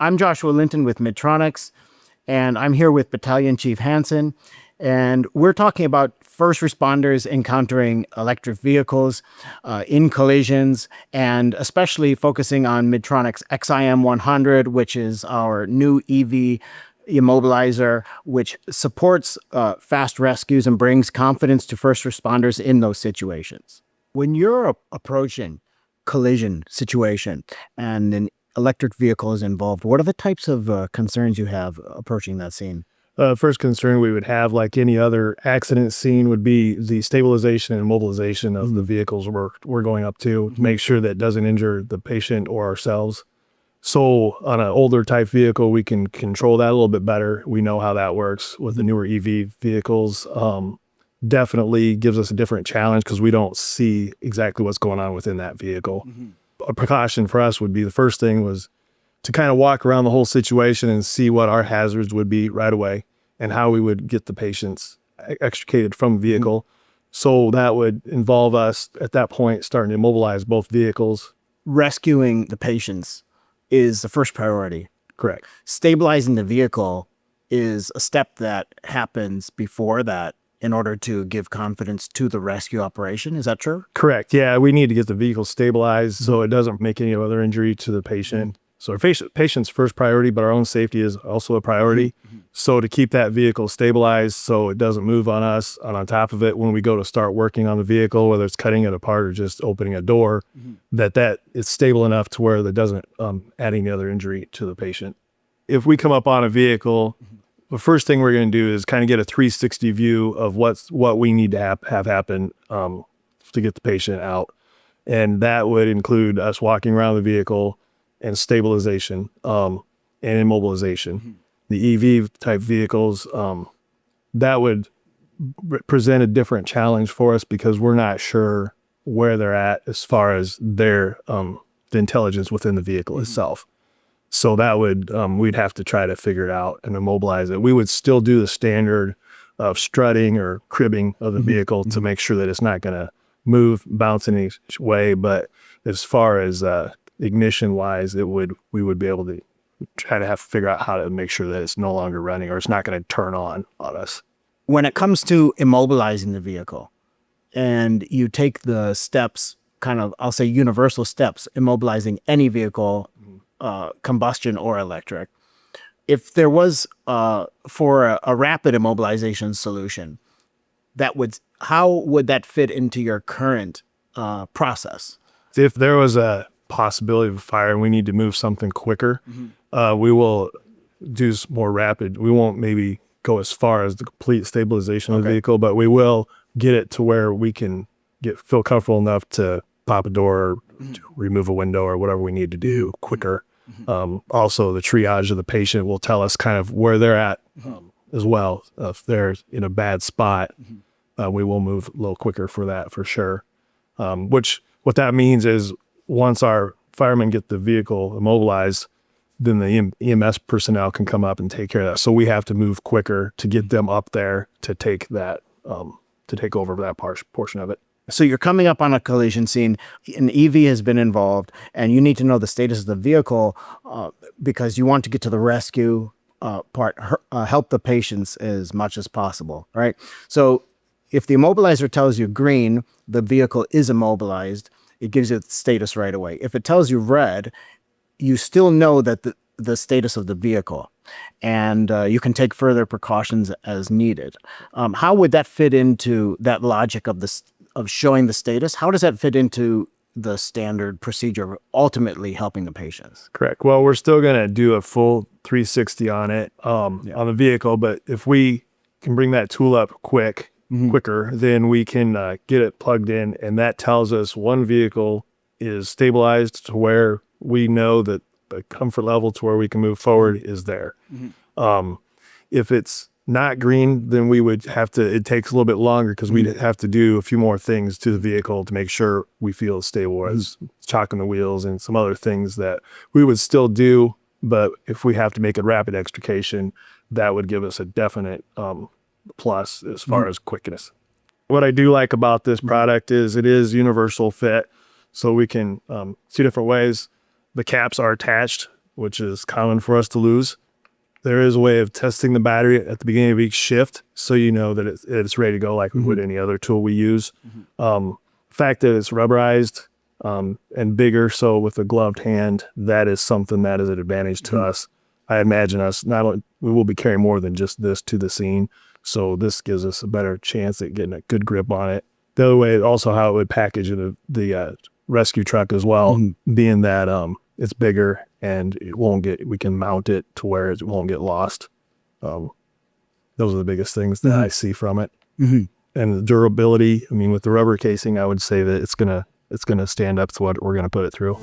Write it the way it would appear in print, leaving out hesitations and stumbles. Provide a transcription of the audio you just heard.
I'm Joshua Linton with Midtronics, and I'm here with Battalion Chief Hanson, and we're talking about first responders encountering electric vehicles in collisions, and especially focusing on Midtronics xIM-100, which is our new EV Immobilizer, which supports fast rescues and brings confidence to first responders in those situations. When you're approaching collision situation and an electric vehicle is involved, what are the types of concerns you have approaching that scene? First concern we would have, like any other accident scene, would be the stabilization and immobilization of the vehicles we're going up to make sure that it doesn't injure the patient or ourselves. So on an older type vehicle, we can control that a little bit better. We know how that works. With the newer EV vehicles, definitely gives us a different challenge because we don't see exactly what's going on within that vehicle. A precaution for us would be, the first thing was to kind of walk around the whole situation and see what our hazards would be right away and how we would get the patients extricated from the vehicle. So that would involve us at that point starting to immobilize both vehicles. Rescuing the patients is the first priority. Correct. Stabilizing the vehicle is a step that happens before that in order to give confidence to the rescue operation. Is that true? Correct. Yeah, we need to get the vehicle stabilized so it doesn't make any other injury to the patient. So our patient's first priority, but our own safety is also a priority. So to keep that vehicle stabilized so it doesn't move on us, and on top of it, when we go to start working on the vehicle, whether it's cutting it apart or just opening a door, that is stable enough to where that doesn't add any other injury to the patient. If we come up on a vehicle, the first thing we're going to do is kind of get a 360 view of what we need to have happen to get the patient out. And that would include us walking around the vehicle and stabilization and immobilization. The EV type vehicles, that would present a different challenge for us because we're not sure where they're at as far as the intelligence within the vehicle itself. So that would, we'd have to try to figure it out and immobilize it. We would still do the standard of strutting or cribbing of the vehicle to make sure that it's not going to move, bounce in any way. But as far as ignition wise, we would be able to try to have to figure out how to make sure that it's no longer running or it's not going to turn on us. When it comes to immobilizing the vehicle and you take the steps, kind of, I'll say universal steps, immobilizing any vehicle, combustion or electric, if there was for a rapid immobilization solution, how would that fit into your current process? If there was a possibility of a fire and we need to move something quicker, we will do more rapid. We won't maybe go as far as the complete stabilization of the vehicle, but we will get it to where we can feel comfortable enough to pop a door or remove a window or whatever we need to do quicker. Also, the triage of the patient will tell us kind of where they're at as well. If they're in a bad spot, we will move a little quicker for that for sure. What that means is once our firemen get the vehicle immobilized, then the EMS personnel can come up and take care of that. So we have to move quicker to get them up there to take that, to take over that portion of it. So you're coming up on a collision scene, an EV has been involved, and you need to know the status of the vehicle because you want to get to the rescue part, help the patients as much as possible, right? So if the immobilizer tells you green, the vehicle is immobilized, it gives you the status right away. If it tells you red, you still know that the status of the vehicle, and you can take further precautions as needed. How would that fit into that logic of showing the status? How does that fit into the standard procedure of ultimately helping the patients? Correct. Well, we're still going to do a full 360 on it, on the vehicle, but if we can bring that tool up quicker, then we can get it plugged in, and that tells us one vehicle is stabilized to where we know that the comfort level to where we can move forward is there. If it's not green, then we would have to, it takes a little bit longer because we'd have to do a few more things to the vehicle to make sure we feel stable, as chocking the wheels and some other things that we would still do. But if we have to make a rapid extrication, that would give us a definite plus as far as quickness. What I do like about this product is it is universal fit. So we can see different ways. The caps are attached which is common for us to lose. There is a way of testing the battery at the beginning of each shift, so you know that it's ready to go, like we would any other tool we use. Fact that it's rubberized and bigger, so with a gloved hand, that is something that is an advantage to us. I imagine us not only we will be carrying more than just this to the scene, so this gives us a better chance at getting a good grip on it. The other way, also how it would package in the rescue truck as well, being that it's bigger and we can mount it to where it won't get lost. Those are the biggest things that I see from it. And the durability, I mean, with the rubber casing, I would say that it's gonna stand up to what we're gonna put it through.